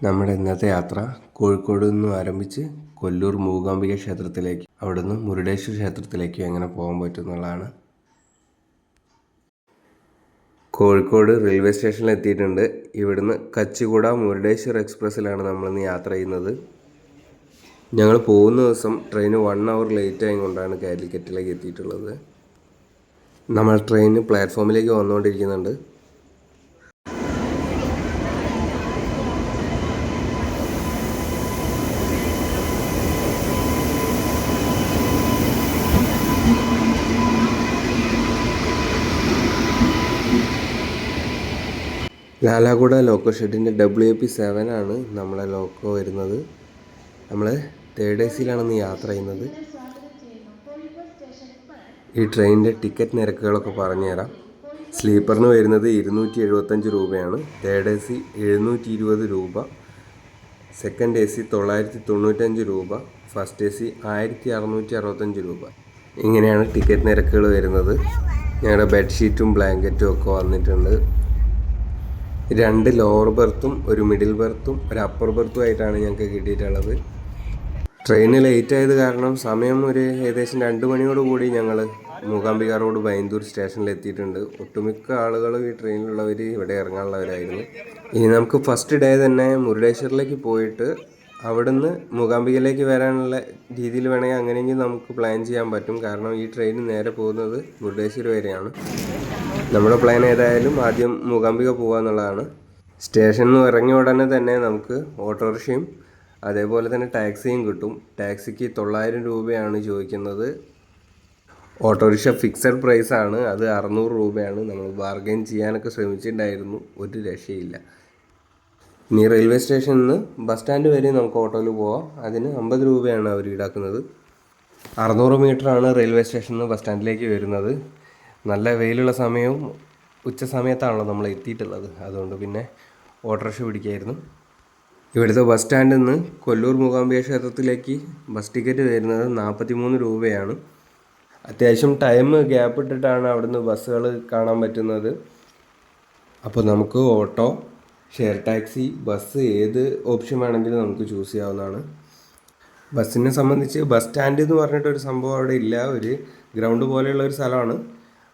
നമ്മുടെ ഇന്നത്തെ യാത്ര കോഴിക്കോട് നിന്നും ആരംഭിച്ച് കൊല്ലൂർ മൂകാംബിക ക്ഷേത്രത്തിലേക്ക്, അവിടുന്ന് മുരുടേശ്വര ക്ഷേത്രത്തിലേക്ക് എങ്ങനെ പോകാൻ പറ്റും എന്നുള്ളതാണ്. കോഴിക്കോട് റെയിൽവേ സ്റ്റേഷനിൽ എത്തിയിട്ടുണ്ട്. ഇവിടുന്ന് കച്ചിഗുഡ മുരുടേശ്വർ എക്സ്പ്രസ്സിലാണ് നമ്മളിന്ന് യാത്ര ചെയ്യുന്നത്. ഞങ്ങൾ പോകുന്ന ദിവസം ട്രെയിൻ 1 hour ലേറ്റ് ആയതുകൊണ്ടാണ് കാലിക്കറ്റിലേക്ക് എത്തിയിട്ടുള്ളത്. നമ്മൾ ട്രെയിൻ പ്ലാറ്റ്ഫോമിലേക്ക് വന്നുകൊണ്ടിരിക്കുന്നുണ്ട്. ലാലാഗുഡ ലോക്കോ ഷെഡിൻ്റെ WAP7 ആണ് നമ്മളെ ലോക്കോ വരുന്നത്. നമ്മൾ 3rd AC യിലാണെന്ന് യാത്ര ചെയ്യുന്നത്. ഈ ട്രെയിനിൻ്റെ ടിക്കറ്റ് നിരക്കുകളൊക്കെ പറഞ്ഞുതരാം. സ്ലീപ്പറിന് വരുന്നത് 275 രൂപയാണ്, 3rd AC 720 രൂപ, 2nd AC 995 രൂപ, ഫസ്റ്റ് AC 1665 രൂപ. ഇങ്ങനെയാണ് ടിക്കറ്റ് നിരക്കുകൾ വരുന്നത്. ഞങ്ങളുടെ ബെഡ്ഷീറ്റും ബ്ലാങ്കറ്റും ഒക്കെ വന്നിട്ടുണ്ട്. 2 ലോവർ ബെർത്തും 1 മിഡിൽ ബെർത്തും 1 അപ്പർ ബെർത്തും ആയിട്ടാണ് ഞങ്ങൾക്ക് കിട്ടിയിട്ടുള്ളത്. ട്രെയിൻ ലേറ്റ് ആയത് കാരണം സമയം ഏകദേശം 2 മണിയോടുകൂടി ഞങ്ങൾ മൂകാംബിക റോഡ് ബൈന്ദൂർ സ്റ്റേഷനിൽ എത്തിയിട്ടുണ്ട്. ഒട്ടുമിക്ക ആളുകളും ഈ ട്രെയിനിലുള്ളവർ ഇവിടെ ഇറങ്ങാനുള്ളവരായിരുന്നു. ഇനി നമുക്ക് ഫസ്റ്റ് ഡേ തന്നെ മുരുടേശ്വറിലേക്ക് പോയിട്ട് അവിടുന്ന് മൂകാംബികയിലേക്ക് വരാനുള്ള രീതിയിൽ വേണമെങ്കിൽ അങ്ങനെയെങ്കിൽ നമുക്ക് പ്ലാൻ ചെയ്യാൻ പറ്റും. കാരണം ഈ ട്രെയിൻ നേരെ പോകുന്നത് മുരുടേശ്വർ വരെയാണ്. നമ്മുടെ പ്ലാൻ ഏതായാലും ആദ്യം മൂകാംബിക പോകുക എന്നുള്ളതാണ്. സ്റ്റേഷനിൽ നിന്ന് ഇറങ്ങിയ ഉടനെ തന്നെ നമുക്ക് ഓട്ടോറിക്ഷയും അതേപോലെ തന്നെ ടാക്സിയും കിട്ടും. ടാക്സിക്ക് 900 രൂപയാണ് ചോദിക്കുന്നത്. ഓട്ടോറിക്ഷ ഫിക്സഡ് പ്രൈസാണ്, അത് 600 രൂപയാണ്. നമ്മൾ ബാർഗെയിൻ ചെയ്യാനൊക്കെ ശ്രമിച്ചിട്ടുണ്ടായിരുന്നു, ഒരു രക്ഷയില്ല. ഇനി റെയിൽവേ സ്റ്റേഷനിൽ നിന്ന് ബസ് സ്റ്റാൻഡ് വരെ നമുക്ക് ഓട്ടോയിൽ പോവാം. അതിന് 50 രൂപയാണ് അവർ ഈടാക്കുന്നത്. 600 മീറ്ററാണ് റെയിൽവേ സ്റ്റേഷനിൽ നിന്ന് ബസ് സ്റ്റാൻഡിലേക്ക് വരുന്നത്. നല്ല വെയിലുള്ള സമയവും ഉച്ച സമയത്താണല്ലോ നമ്മൾ എത്തിയിട്ടുള്ളത്, അതുകൊണ്ട് പിന്നെ ഓട്ടോറിക്ഷ പിടിക്കായിരുന്നു. ഇവിടുത്തെ ബസ് സ്റ്റാൻഡിൽ നിന്ന് കൊല്ലൂർ മൂകാംബിക ക്ഷേത്രത്തിലേക്ക് ബസ് ടിക്കറ്റ് വരുന്നത് 43 രൂപയാണ്. അത്യാവശ്യം ടൈം ഗ്യാപ്പ് ഇട്ടിട്ടാണ് അവിടുന്ന് ബസ്സുകൾ കാണാൻ പറ്റുന്നത്. അപ്പോൾ നമുക്ക് ഓട്ടോ, ഷെയർ ടാക്സി, ബസ് ഏത് ഓപ്ഷൻ വേണമെങ്കിലും നമുക്ക് ചൂസ് ചെയ്യാവുന്നതാണ്. ബസ്സിനെ സംബന്ധിച്ച് ബസ് സ്റ്റാൻഡ് എന്ന് പറഞ്ഞിട്ടൊരു സംഭവം അവിടെ ഇല്ല. ഒരു ഗ്രൗണ്ട് പോലെയുള്ള ഒരു സ്ഥലമാണ്.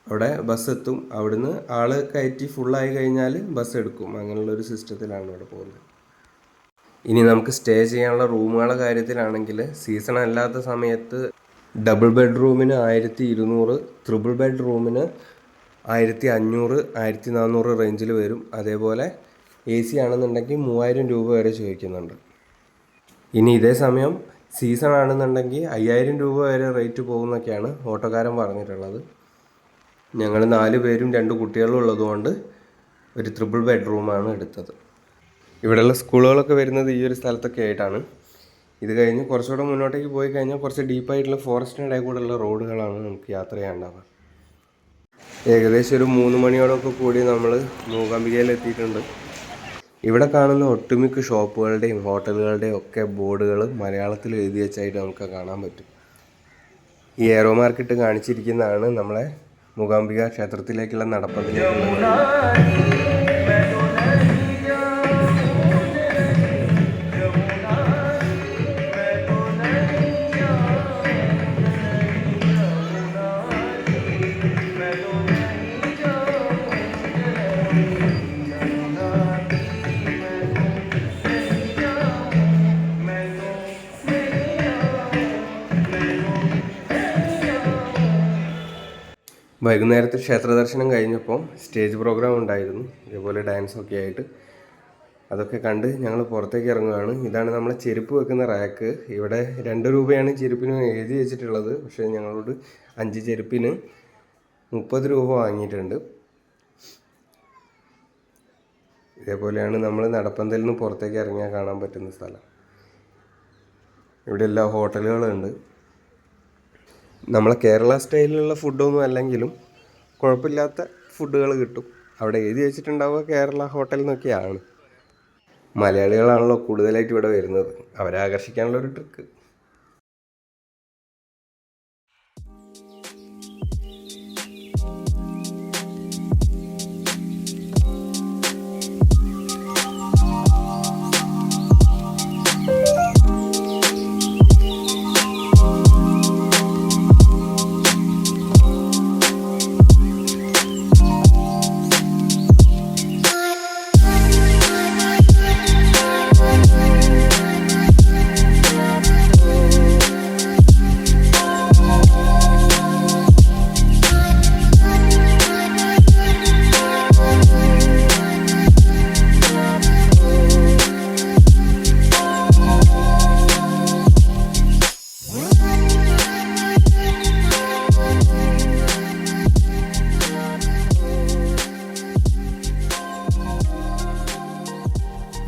അവിടെ ബസ് എത്തും, അവിടുന്ന് ആൾ കയറ്റി ഫുള്ളായി കഴിഞ്ഞാൽ ബസ് എടുക്കും. അങ്ങനെയുള്ളൊരു സിസ്റ്റത്തിലാണ് അവിടെ പോകുന്നത്. ഇനി നമുക്ക് സ്റ്റേ ചെയ്യാനുള്ള റൂമുകളുടെ കാര്യത്തിലാണെങ്കിൽ സീസൺ അല്ലാത്ത സമയത്ത് ഡബിൾ ബെഡ്റൂമിന് 1200, ട്രിപ്പിൾ ബെഡ് റൂമിന് 1500, 1400 റേഞ്ചിൽ വരും. അതേപോലെ AC ആണെന്നുണ്ടെങ്കിൽ 3000 രൂപ വരെ ചോദിക്കുന്നുണ്ട്. ഇനി ഇതേ സമയം സീസൺ ആണെന്നുണ്ടെങ്കിൽ 5000 രൂപ വരെ റേറ്റ് പോകുന്നൊക്കെയാണ് ഓട്ടോക്കാരൻ പറഞ്ഞിട്ടുള്ളത്. ഞങ്ങൾ 4 പേരും 2 കുട്ടികളും ഉള്ളതുകൊണ്ട് ഒരു ട്രിപ്പിൾ ബെഡ്റൂമാണ് എടുത്തത്. ഇവിടെയുള്ള സ്കൂളുകളൊക്കെ വരുന്നത് ഈ ഒരു സ്ഥലത്തൊക്കെ ആയിട്ടാണ്. ഇത് കഴിഞ്ഞ് കുറച്ചുകൂടെ മുന്നോട്ടേക്ക് പോയി കഴിഞ്ഞാൽ കുറച്ച് ഡീപ്പായിട്ടുള്ള ഫോറസ്റ്റിൻ്റെ ഇടയിൽ കൂടെയുള്ള റോഡുകളാണ് നമുക്ക് യാത്ര ചെയ്യാനുണ്ടാവുക. ഏകദേശം ഒരു 3 മണിയോടൊക്കെ കൂടി നമ്മൾ മൂകാംബികയിൽ എത്തിയിട്ടുണ്ട്. ഇവിടെ കാണുന്ന ഒട്ടുമിക്ക ഷോപ്പുകളുടെയും ഹോട്ടലുകളുടെയും ഒക്കെ ബോർഡുകൾ മലയാളത്തിൽ എഴുതി വെച്ചായിട്ട് നമുക്ക് കാണാൻ പറ്റും. ഈ ഏറോ മാർക്കിട്ട് കാണിച്ചിരിക്കുന്നതാണ് നമ്മളെ മൂകാംബിക ക്ഷേത്രത്തിലേക്കുള്ള നടപ്പന്തലിലേക്കുള്ള. വൈകുന്നേരത്തെ ക്ഷേത്ര ദർശനം കഴിഞ്ഞപ്പോൾ സ്റ്റേജ് പ്രോഗ്രാം ഉണ്ടായിരുന്നു, ഇതേപോലെ ഡാൻസൊക്കെ ആയിട്ട്. അതൊക്കെ കണ്ട് ഞങ്ങൾ പുറത്തേക്ക് ഇറങ്ങുകയാണ്. ഇതാണ് നമ്മളെ ചെരുപ്പ് വെക്കുന്ന റാക്ക്. ഇവിടെ 2 രൂപയാണ് ചെരുപ്പിന് എഴുതി വെച്ചിട്ടുള്ളത്. പക്ഷേ ഞങ്ങളോട് 5 ചെരുപ്പിന് 30 രൂപ വാങ്ങിയിട്ടുണ്ട്. ഇതേപോലെയാണ് നമ്മൾ നടപ്പന്തലിൽ നിന്ന് പുറത്തേക്ക് ഇറങ്ങിയാൽ കാണാൻ പറ്റുന്ന സ്ഥലം. ഇവിടെ എല്ലാ ഹോട്ടലുകളുണ്ട്. നമ്മളെ കേരള സ്റ്റൈലിലുള്ള ഫുഡൊന്നും അല്ലെങ്കിലും കുഴപ്പമില്ലാത്ത ഫുഡുകൾ കിട്ടും. അവിടെ എഴുതി വെച്ചിട്ടുണ്ടാവുക കേരള ഹോട്ടൽ എന്നൊക്കെയാണ്. മലയാളികളാണല്ലോ കൂടുതലായിട്ട് ഇവിടെ വരുന്നത്, അവരെ ആകർഷിക്കാനുള്ളൊരു ട്രിക്ക്.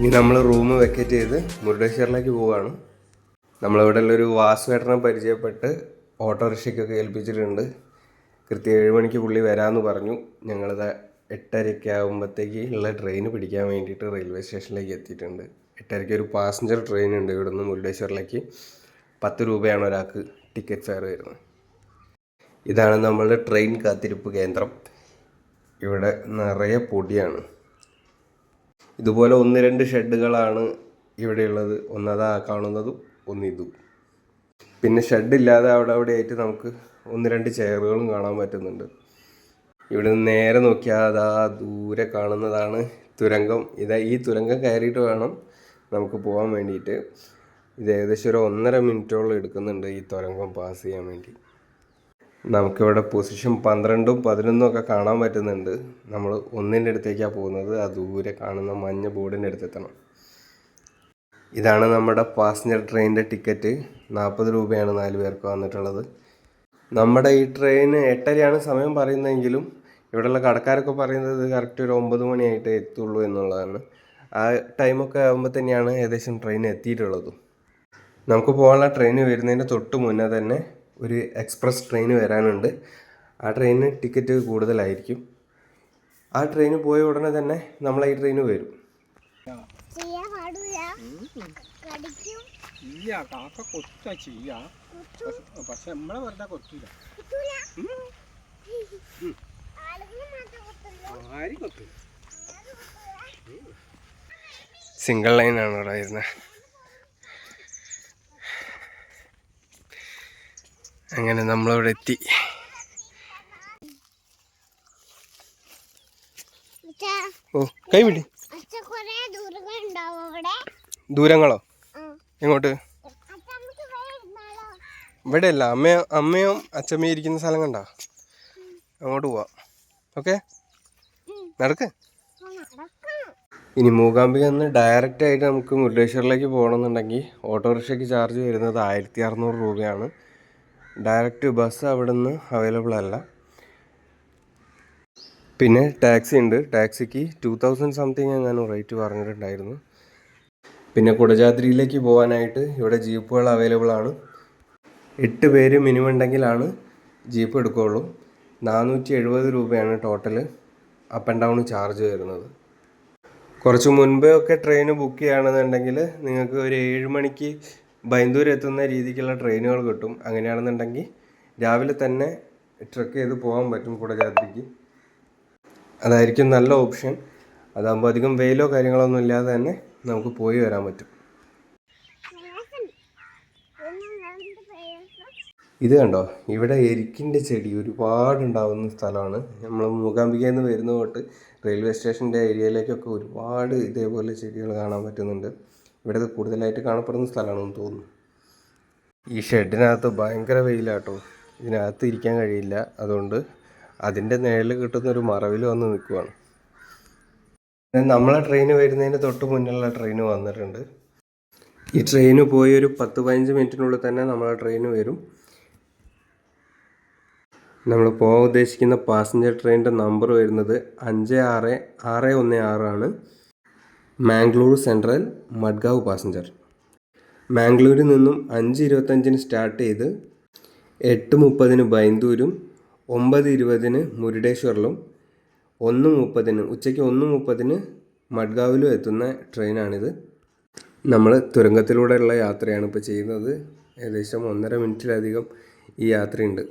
ഇനി നമ്മൾ റൂം വെക്കേറ്റ് ചെയ്ത് മുരുടേശ്വറിലേക്ക് പോവുകയാണ്. നമ്മളിവിടെ ഉള്ളൊരു വാസുവേട്ടനെ പരിചയപ്പെട്ട് ഓട്ടോറിക്ഷയ്ക്കൊക്കെ ഏൽപ്പിച്ചിട്ടുണ്ട്. കൃത്യം 7 മണിക്ക് പുള്ളി വരാമെന്ന് പറഞ്ഞു. ഞങ്ങളിത് 8:30 ആകുമ്പോഴത്തേക്ക് ഉള്ള ട്രെയിൻ പിടിക്കാൻ വേണ്ടിയിട്ട് റെയിൽവേ സ്റ്റേഷനിലേക്ക് എത്തിയിട്ടുണ്ട്. 8:30 ഒരു പാസഞ്ചർ ട്രെയിൻ ഉണ്ട് ഇവിടുന്ന് മുരുടേശ്വറിലേക്ക്. 10 രൂപയാണ് ഒരാൾക്ക് ടിക്കറ്റ് ഫെയർ വരുന്നത്. ഇതാണ് നമ്മളുടെ ട്രെയിൻ കാത്തിരിപ്പ് കേന്ദ്രം. ഇവിടെ നിറയെ പൊടിയാണ്. ഇതുപോലെ 1-2 ഷെഡുകളാണ് ഇവിടെയുള്ളത്. ഒന്നതാ കാണുന്നതും ഒന്നിതും. പിന്നെ ഷെഡില്ലാതെ അവിടെ ആയിട്ട് നമുക്ക് 1-2 ചെയറുകളും കാണാൻ പറ്റുന്നുണ്ട്. ഇവിടെ നിന്ന് നേരെ നോക്കിയാൽ അതാ ദൂരെ കാണുന്നതാണ് തുരങ്കം. ഈ തുരങ്കം കയറിയിട്ട് വേണം നമുക്ക് പോകാൻ വേണ്ടിയിട്ട്. ഇത് ഏകദേശം ഒരു 1.5 മിനിറ്റോളം എടുക്കുന്നുണ്ട് ഈ തുരങ്കം പാസ് ചെയ്യാൻ വേണ്ടി. നമുക്കിവിടെ പൊസിഷൻ 12ഉം 11ഉം ഒക്കെ കാണാൻ പറ്റുന്നുണ്ട്. നമ്മൾ 1-ൻ്റെ അടുത്തേക്കാണ് പോകുന്നത്. ആ ദൂരെ കാണുന്ന മഞ്ഞ ബോർഡിൻ്റെ അടുത്തെത്തണം. ഇതാണ് നമ്മുടെ പാസഞ്ചർ ട്രെയിനിൻ്റെ ടിക്കറ്റ്. 40 രൂപയാണ് 4 പേർക്ക് വന്നിട്ടുള്ളത്. നമ്മുടെ ഈ ട്രെയിൻ 8:30 സമയം പറയുന്നതെങ്കിലും ഇവിടെയുള്ള കടക്കാരൊക്കെ പറയുന്നത് കറക്റ്റ് ഒരു 9 മണിയായിട്ടേ എത്തുള്ളൂ എന്നുള്ളതാണ്. ആ ടൈമൊക്കെ ആകുമ്പോൾ തന്നെയാണ് ഏകദേശം ട്രെയിൻ എത്തിയിട്ടുള്ളത്. നമുക്ക് പോകാനുള്ള ട്രെയിൻ വരുന്നതിൻ്റെ തൊട്ട് മുന്നേ തന്നെ ഒരു എക്സ്പ്രസ് ട്രെയിൻ വരാനുണ്ട്. ആ ട്രെയിനിന് ടിക്കറ്റ് കൂടുതലായിരിക്കും. ആ ട്രെയിൻ പോയ ഉടനെ തന്നെ നമ്മളെ ഈ ട്രെയിൻ വരും. സിംഗിൾ ലൈനാണ് ഇവിടെ വരുന്നത്. അങ്ങനെ നമ്മളിവിടെ എത്തി. ഓ കൈ വിടി. ദൂരങ്ങളോ? എങ്ങോട്ട്? ഇവിടെ അല്ല, അമ്മയും അച്ഛമ്മയും ഇരിക്കുന്ന സ്ഥലം കണ്ടാ, അങ്ങോട്ട് പോവാം. ഓക്കെ, നടക്ക്. ഇനി മൂകാംബിക നിന്ന് ഡയറക്റ്റ് ആയിട്ട് നമുക്ക് മുരുടേശ്വറിലേക്ക് പോകണമെന്നുണ്ടെങ്കിൽ ഓട്ടോറിക്ഷയ്ക്ക് ചാർജ് വരുന്നത് 1600 രൂപയാണ്. ഡയറക്റ്റ് ബസ് അവിടെ നിന്ന് അവൈലബിൾ അല്ല. പിന്നെ ടാക്സി ഉണ്ട്. ടാക്സിക്ക് 2000 സംതിങ് എങ്ങാനും റേറ്റ് പറഞ്ഞിട്ടുണ്ടായിരുന്നു. പിന്നെ കുടജാദ്രിയിലേക്ക് പോകാനായിട്ട് ഇവിടെ ജീപ്പുകൾ അവൈലബിൾ ആണ്. 8 പേര് മിനിമം ഉണ്ടെങ്കിലാണ് ജീപ്പ് എടുക്കുകയുള്ളൂ. 470 രൂപയാണ് total up and down charge വരുന്നത്. കുറച്ച് മുൻപേ ഒക്കെ ട്രെയിൻ ബുക്ക് ചെയ്യുകയാണെന്നുണ്ടെങ്കിൽ നിങ്ങൾക്ക് ഒരു 7 മണിക്ക് ബൈന്ദൂർ എത്തുന്ന രീതിക്കുള്ള ട്രെയിനുകൾ കിട്ടും. അങ്ങനെയാണെന്നുണ്ടെങ്കിൽ രാവിലെ തന്നെ ട്രക്ക് ചെയ്ത് പോകാൻ പറ്റും കുടജാദ്രിക്ക്. അതായിരിക്കും നല്ല ഓപ്ഷൻ. അതാകുമ്പോൾ അധികം വെയിലോ കാര്യങ്ങളൊന്നും ഇല്ലാതെ തന്നെ നമുക്ക് പോയി വരാൻ പറ്റും. ഇത് കണ്ടോ, ഇവിടെ എരിക്കിൻ്റെ ചെടി ഒരുപാടുണ്ടാവുന്ന സ്ഥലമാണ്. നമ്മൾ മൂകാംബികയിൽ നിന്ന് വരുന്ന തൊട്ട് റെയിൽവേ സ്റ്റേഷൻ്റെ ഏരിയയിലേക്കൊക്കെ ഒരുപാട് ഇതേപോലെ ചെടികൾ കാണാൻ പറ്റുന്നുണ്ട്. ഇവിടെ ഇത് കൂടുതലായിട്ട് കാണപ്പെടുന്ന സ്ഥലമാണെന്ന് തോന്നുന്നു. ഈ ഷെഡിനകത്ത് ഭയങ്കര വെയിലാട്ടോ. ഇതിനകത്ത് ഇരിക്കാൻ കഴിയില്ല. അതുകൊണ്ട് അതിൻ്റെ നിഴൽ കിട്ടുന്നൊരു മറവിൽ വന്ന് നിൽക്കുവാണ്. നമ്മളെ ട്രെയിൻ വരുന്നതിന് തൊട്ട് മുന്നിലുള്ള ട്രെയിൻ വന്നിട്ടുണ്ട്. ഈ ട്രെയിന് പോയി ഒരു 10-15 മിനിറ്റിനുള്ളിൽ തന്നെ നമ്മളെ ട്രെയിൻ വരും. നമ്മൾ പോകാൻ ഉദ്ദേശിക്കുന്ന പാസഞ്ചർ ട്രെയിനിൻ്റെ നമ്പർ വരുന്നത് 56616 ആണ്. Mangalore central Madgaon passenger. മാംഗ്ലൂരിൽ നിന്നും 5:25 സ്റ്റാർട്ട് ചെയ്ത് 8:30 ബൈന്ദൂരും 9:20 മുരുടേശ്വറിലും 1:30 ഉച്ചയ്ക്ക് 1:30 മഡ്ഗാവിലും എത്തുന്ന ട്രെയിനാണിത്. നമ്മൾ തുരങ്കത്തിലൂടെയുള്ള യാത്രയാണ് ഇപ്പോൾ ചെയ്യുന്നത്. ഏകദേശം 1.5 മിനിറ്റിലധികം ഈ യാത്രയുണ്ട്.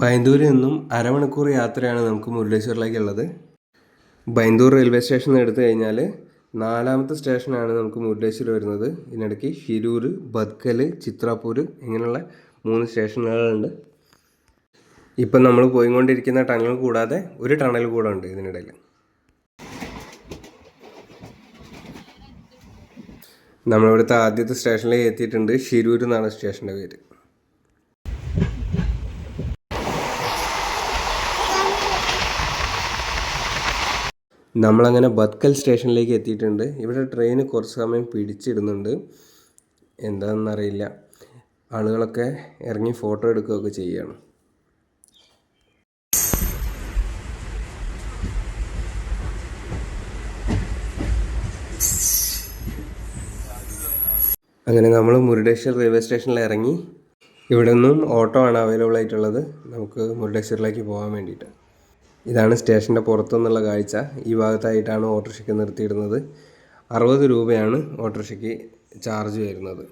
ബൈന്ദൂരിൽ നിന്നും അരമണിക്കൂർ യാത്രയാണ് നമുക്ക് മുരുടേശ്വറിലേക്കുള്ളത്. ബൈന്ദൂർ റെയിൽവേ സ്റ്റേഷൻ എടുത്തു കഴിഞ്ഞാൽ 4ാമത്തെ സ്റ്റേഷനാണ് നമുക്ക് മുരുടേശ്വർ വരുന്നത്. ഇതിനിടയ്ക്ക് ഷിരൂർ, ബദ്കൽ, ചിത്രാപൂർ ഇങ്ങനെയുള്ള 3 സ്റ്റേഷനുകളുണ്ട്. ഇപ്പം നമ്മൾ പോയിക്കൊണ്ടിരിക്കുന്ന ടണൽ കൂടാതെ ഒരു ടണൽ കൂടെ ഉണ്ട് ഇതിനിടയിൽ. നമ്മളിവിടുത്തെ ആദ്യത്തെ സ്റ്റേഷനിലേക്ക് എത്തിയിട്ടുണ്ട്. ഷിരൂർ എന്നാണ് സ്റ്റേഷൻ്റെ പേര്. നമ്മളങ്ങനെ ബത്കൽ സ്റ്റേഷനിലേക്ക് എത്തിയിട്ടുണ്ട്. ഇവിടെ ട്രെയിന് കുറച്ച് സമയം പിടിച്ചിടുന്നുണ്ട്, എന്താണെന്നറിയില്ല. ആളുകളൊക്കെ ഇറങ്ങി ഫോട്ടോ എടുക്കുകയൊക്കെ ചെയ്യുകയാണ്. അങ്ങനെ നമ്മൾ മുരുടേശ്വർ റെയിൽവേ സ്റ്റേഷനിൽ ഇറങ്ങി. ഇവിടെ നിന്നും ഓട്ടോ ആണ് അവൈലബിൾ ആയിട്ടുള്ളത് നമുക്ക് മുരുടേശ്വറിലേക്ക് പോകാൻ വേണ്ടിയിട്ട്. ഇതാണ് സ്റ്റേഷൻ്റെ പുറത്തുനിന്നുള്ള കാഴ്ച. ഈ ഭാഗത്തായിട്ടാണ് ഓട്ടോറിക്ഷയ്ക്ക് നിർത്തിയിടുന്നത്. 60 രൂപയാണ് ഓട്ടോറിക്ഷയ്ക്ക് ചാർജ് വരുന്നത്.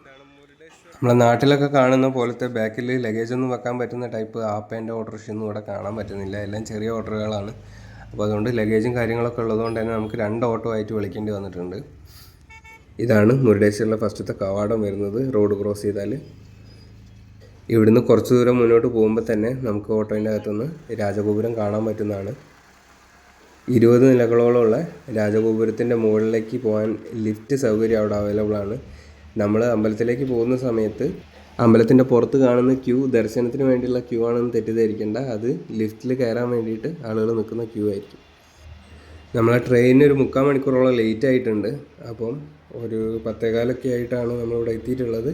നമ്മളെ നാട്ടിലൊക്കെ കാണുന്ന പോലത്തെ ബാക്കിൽ ലഗേജ് ഒന്നും വെക്കാൻ പറ്റുന്ന ടൈപ്പ് ആപ്പേൻ്റെ ഓട്ടോറിക്ഷയൊന്നും ഇവിടെ കാണാൻ പറ്റുന്നില്ല. എല്ലാം ചെറിയ ഓട്ടോകളാണ്. അപ്പോൾ അതുകൊണ്ട് ലഗേജും കാര്യങ്ങളൊക്കെ ഉള്ളതുകൊണ്ട് തന്നെ നമുക്ക് 2 ഓട്ടോ ആയിട്ട് വിളിക്കേണ്ടി വന്നിട്ടുണ്ട്. ഇതാണ് മുരുടേശ്വറിലെ ഫസ്റ്റത്തെ കവാടം വരുന്നത്. റോഡ് ക്രോസ് ചെയ്താൽ ഇവിടുന്ന് കുറച്ച് ദൂരം മുന്നോട്ട് പോകുമ്പോൾ തന്നെ നമുക്ക് ഓട്ടോൻ്റെ അകത്തുനിന്ന് രാജഗോപുരം കാണാൻ പറ്റുന്നതാണ്. 20 നിലകളോളമുള്ള രാജഗോപുരത്തിൻ്റെ മുകളിലേക്ക് പോകാൻ ലിഫ്റ്റ് സൗകര്യം അവിടെ അവൈലബിൾ ആണ്. നമ്മൾ അമ്പലത്തിലേക്ക് പോകുന്ന സമയത്ത് അമ്പലത്തിൻ്റെ പുറത്ത് കാണുന്ന ക്യൂ ദർശനത്തിന് വേണ്ടിയുള്ള ക്യൂ ആണെന്ന് തെറ്റിദ്ധരിക്കേണ്ട. അത് ലിഫ്റ്റിൽ കയറാൻ വേണ്ടിയിട്ട് ആളുകൾ നിൽക്കുന്ന ക്യൂ ആയിരിക്കും. നമ്മളെ ട്രെയിനിന് ഒരു 3/4 മണിക്കൂറോളം ലേറ്റ് ആയിട്ടുണ്ട്. അപ്പം ഒരു 10:15 ആയിട്ടാണ് നമ്മളിവിടെ എത്തിയിട്ടുള്ളത്.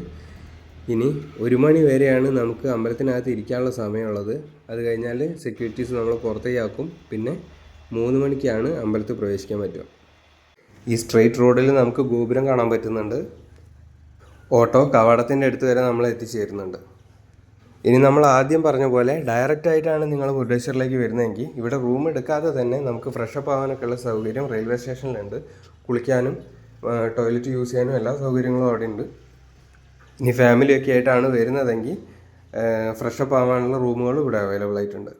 ഇനി 1 മണി വരെയാണ് നമുക്ക് അമ്പലത്തിനകത്ത് ഇരിക്കാനുള്ള സമയമുള്ളത്. അത് കഴിഞ്ഞാൽ സെക്യൂരിറ്റീസ് നമ്മൾ പുറത്തേക്കാക്കും. പിന്നെ 3 മണിക്കാണ് അമ്പലത്തിൽ പ്രവേശിക്കാൻ പറ്റുക. ഈ സ്ട്രെയിറ്റ് റോഡിൽ നമുക്ക് ഗോപുരം കാണാൻ പറ്റുന്നുണ്ട്. ഓട്ടോ കവാടത്തിൻ്റെ അടുത്ത് വരെ നമ്മൾ എത്തിച്ചേരുന്നുണ്ട്. ഇനി നമ്മൾ ആദ്യം പറഞ്ഞ പോലെ ഡയറക്റ്റ് ആയിട്ടാണ് നിങ്ങൾ മുരുടേശ്വറിലേക്ക് വരുന്നതെങ്കിൽ ഇവിടെ റൂം എടുക്കാതെ തന്നെ നമുക്ക് ഫ്രഷപ്പ് ആവാനൊക്കെയുള്ള സൗകര്യം റെയിൽവേ സ്റ്റേഷനിലുണ്ട്. കുളിക്കാനും ടോയ്ലറ്റ് യൂസ് ചെയ്യാനും എല്ലാ സൗകര്യങ്ങളും അവിടെ ഉണ്ട്. ഇനി ഫാമിലിയൊക്കെ ആയിട്ടാണ് വരുന്നതെങ്കിൽ ഫ്രഷപ്പ് ആവാനുള്ള റൂമുകളും ഇവിടെ അവൈലബിൾ ആയിട്ടുണ്ട്.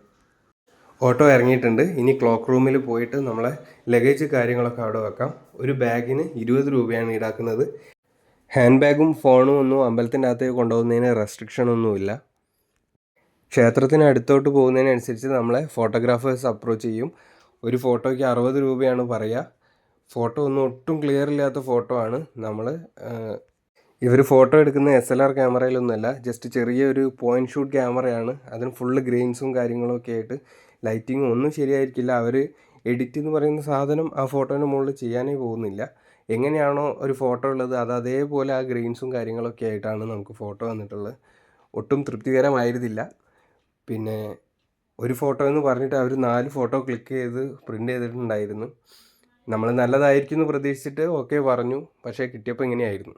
ഓട്ടോ ഇറങ്ങിയിട്ടുണ്ട്. ഇനി ക്ലോക്ക് റൂമിൽ പോയിട്ട് നമ്മളെ ലഗേജ് കാര്യങ്ങളൊക്കെ അവിടെ വെക്കാം. ഒരു ബാഗിന് 20 രൂപയാണ് ഈടാക്കുന്നത്. ഹാൻഡ് ബാഗും ഫോണും ഒന്നും അമ്പലത്തിൻ്റെ അകത്തേക്ക് കൊണ്ടുപോകുന്നതിന് റെസ്ട്രിക്ഷനൊന്നുമില്ല. ക്ഷേത്രത്തിന് അടുത്തോട്ട് പോകുന്നതിനനുസരിച്ച് നമ്മളെ ഫോട്ടോഗ്രാഫേഴ്സ് അപ്രോച്ച് ചെയ്യും. ഒരു ഫോട്ടോയ്ക്ക് 60 രൂപയാണ് പറയുക. ഫോട്ടോ ഒന്നും ഒട്ടും ക്ലിയർ ഇല്ലാത്ത ഫോട്ടോ ആണ്. ഇവർ ഫോട്ടോ എടുക്കുന്ന SLR ക്യാമറയിലൊന്നുമല്ല, ജസ്റ്റ് ചെറിയൊരു പോയിൻറ്റ് ഷൂട്ട് ക്യാമറയാണ്. അതിന് ഫുള്ള് ഗ്രെയിൻസും കാര്യങ്ങളൊക്കെ ആയിട്ട് ലൈറ്റിങ്ങും ഒന്നും ശരിയായിരിക്കില്ല. അവർ എഡിറ്റ് എന്ന് പറയുന്ന സാധനം ആ ഫോട്ടോൻ്റെ മുകളിൽ ചെയ്യാനേ പോകുന്നില്ല. എങ്ങനെയാണോ ഒരു ഫോട്ടോ ഉള്ളത് അത് അതേപോലെ ആ ഗ്രെയിൻസും കാര്യങ്ങളൊക്കെ ആയിട്ടാണ് നമുക്ക് ഫോട്ടോ വന്നിട്ടുള്ളത്. ഒട്ടും തൃപ്തികരമായിരുന്നില്ല. പിന്നെ ഒരു ഫോട്ടോ എന്ന് പറഞ്ഞിട്ട് അവർ 4 ഫോട്ടോ ക്ലിക്ക് ചെയ്ത് പ്രിൻ്റ് ചെയ്തിട്ടുണ്ടായിരുന്നു. നമ്മൾ നല്ലതായിരിക്കും എന്ന് പ്രതീക്ഷിച്ചിട്ട് ഓക്കെ പറഞ്ഞു. പക്ഷേ കിട്ടിയപ്പോൾ ഇങ്ങനെയായിരുന്നു.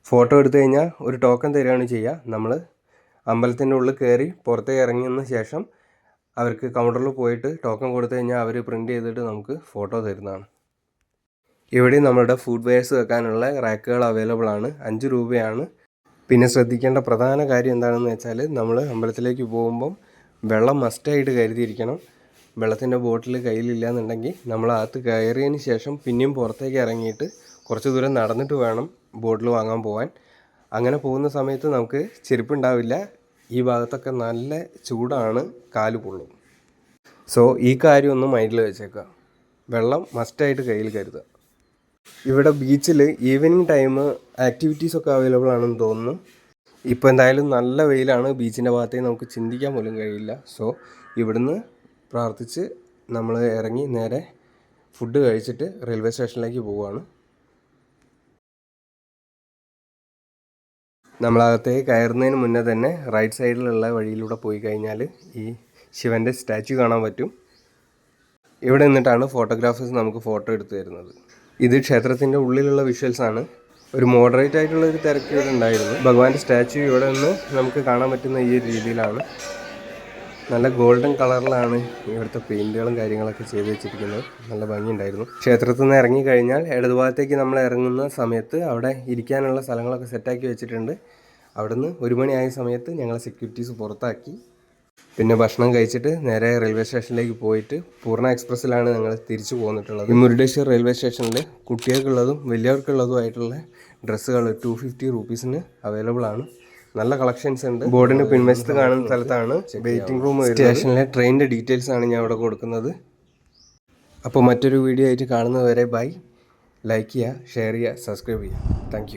ഫോട്ടോ എടുത്തു കഴിഞ്ഞാൽ ഒരു ടോക്കൺ തരികയാണ് ചെയ്യുക. നമ്മൾ അമ്പലത്തിൻ്റെ ഉള്ളിൽ കയറി പുറത്തേക്ക് ഇറങ്ങിയതിന് ശേഷം അവർക്ക് കൗണ്ടറിൽ പോയിട്ട് ടോക്കൺ കൊടുത്തു കഴിഞ്ഞാൽ അവർ പ്രിൻ്റ് ചെയ്തിട്ട് നമുക്ക് ഫോട്ടോ തരുന്നതാണ്. ഇവിടെ നമ്മളുടെ ഫുഡ് വെയർസ് വെക്കാനുള്ള റാക്കുകൾ അവൈലബിൾ ആണ്. 5 രൂപയാണ്. പിന്നെ ശ്രദ്ധിക്കേണ്ട പ്രധാന കാര്യം എന്താണെന്ന് വെച്ചാൽ നമ്മൾ അമ്പലത്തിലേക്ക് പോകുമ്പം വെള്ളം മസ്റ്റായിട്ട് കരുതിയിരിക്കണം. വെള്ളത്തിൻ്റെ ബോട്ടിൽ കയ്യിലില്ല എന്നുണ്ടെങ്കിൽ നമ്മൾ അകത്ത് കയറിയതിന് ശേഷം പിന്നെയും പുറത്തേക്ക് ഇറങ്ങിയിട്ട് കുറച്ച് ദൂരം നടന്നിട്ട് വേണം ബോട്ടിൽ വാങ്ങാൻ പോകാൻ. അങ്ങനെ പോകുന്ന സമയത്ത് നമുക്ക് ചെരുപ്പുണ്ടാവില്ല. ഈ ഭാഗത്തൊക്കെ നല്ല ചൂടാണ്, കാല് പൊള്ളും. സോ ഈ കാര്യം ഒന്ന് മൈൻഡിൽ വെച്ചേക്കുക. വെള്ളം മസ്റ്റായിട്ട് കയ്യിൽ കരുതുക. ഇവിടെ ബീച്ചിൽ ഈവനിങ് ടൈം ആക്ടിവിറ്റീസൊക്കെ അവൈലബിൾ ആണെന്ന് തോന്നുന്നു. ഇപ്പോൾ എന്തായാലും നല്ല വെയിലാണ്. ബീച്ചിൻ്റെ ഭാഗത്തേക്ക് നമുക്ക് ചിന്തിക്കാൻ പോലും കഴിയില്ല. സോ ഇവിടുന്ന് പ്രാർത്ഥിച്ച് നമ്മൾ ഇറങ്ങി നേരെ ഫുഡ് കഴിച്ചിട്ട് റെയിൽവേ സ്റ്റേഷനിലേക്ക് പോവുകയാണ്. നമ്മളകത്തേക്ക് കയറുന്നതിന് മുന്നേ തന്നെ റൈറ്റ് സൈഡിലുള്ള വഴിയിലൂടെ പോയി കഴിഞ്ഞാൽ ഈ ശിവൻ്റെ സ്റ്റാച്യു കാണാൻ പറ്റും. ഇവിടെ നിന്നിട്ടാണ് ഫോട്ടോഗ്രാഫേഴ്സ് നമുക്ക് ഫോട്ടോ എടുത്തു തരുന്നത്. ഇത് ക്ഷേത്രത്തിൻ്റെ ഉള്ളിലുള്ള വിഷ്വൽസാണ്. ഒരു മോഡറേറ്റ് ആയിട്ടുള്ള ഒരു തിരക്ക് ഇവിടെ ഉണ്ടായിരുന്നു. ഭഗവാന്റെ സ്റ്റാച്യു ഇവിടെ നിന്ന് നമുക്ക് കാണാൻ പറ്റുന്ന ഈ ഒരു രീതിയിലാണ്. നല്ല ഗോൾഡൻ കളറിലാണ് ഇവിടുത്തെ പെയിൻറ്റുകളും കാര്യങ്ങളൊക്കെ ചെയ്ത് വെച്ചിരിക്കുന്നത്. നല്ല ഭംഗിയുണ്ടായിരുന്നു. ക്ഷേത്രത്തിൽ നിന്ന് ഇറങ്ങിക്കഴിഞ്ഞാൽ ഇടതുഭാഗത്തേക്ക് നമ്മൾ ഇറങ്ങുന്ന സമയത്ത് അവിടെ ഇരിക്കാനുള്ള സ്ഥലങ്ങളൊക്കെ സെറ്റാക്കി വെച്ചിട്ടുണ്ട്. അവിടുന്ന് 1 മണിയായ സമയത്ത് ഞങ്ങളെ സെക്യൂരിറ്റീസ് പുറത്താക്കി. പിന്നെ ഭക്ഷണം കഴിച്ചിട്ട് നേരെ റെയിൽവേ സ്റ്റേഷനിലേക്ക് പോയിട്ട് പൂർണ്ണ എക്സ്പ്രസ്സിലാണ് ഞങ്ങൾ തിരിച്ചു പോന്നിട്ടുള്ളത്. ഈ മുരുടേശ്വർ റെയിൽവേ സ്റ്റേഷനിൽ കുട്ടികൾക്കുള്ളതും വലിയവർക്കുള്ളതുമായിട്ടുള്ള ഡ്രസ്സുകൾ 250 രൂപീസിന് അവൈലബിൾ ആണ്. നല്ല കളക്ഷൻസ് ഉണ്ട്. ബോർഡിന് പിൻവശത്ത് കാണുന്ന സ്ഥലത്താണ് വെയിറ്റിംഗ് റൂം. സ്റ്റേഷനിലെ ട്രെയിനിൻ്റെ ഡീറ്റെയിൽസ് ആണ് ഞാൻ ഇവിടെ കൊടുക്കുന്നത്. അപ്പോൾ മറ്റൊരു വീഡിയോ ആയിട്ട് കാണുന്നതുവരെ ബൈ. ലൈക്ക് ചെയ്യുക, ഷെയർ ചെയ്യുക, സബ്സ്ക്രൈബ് ചെയ്യുക. താങ്ക്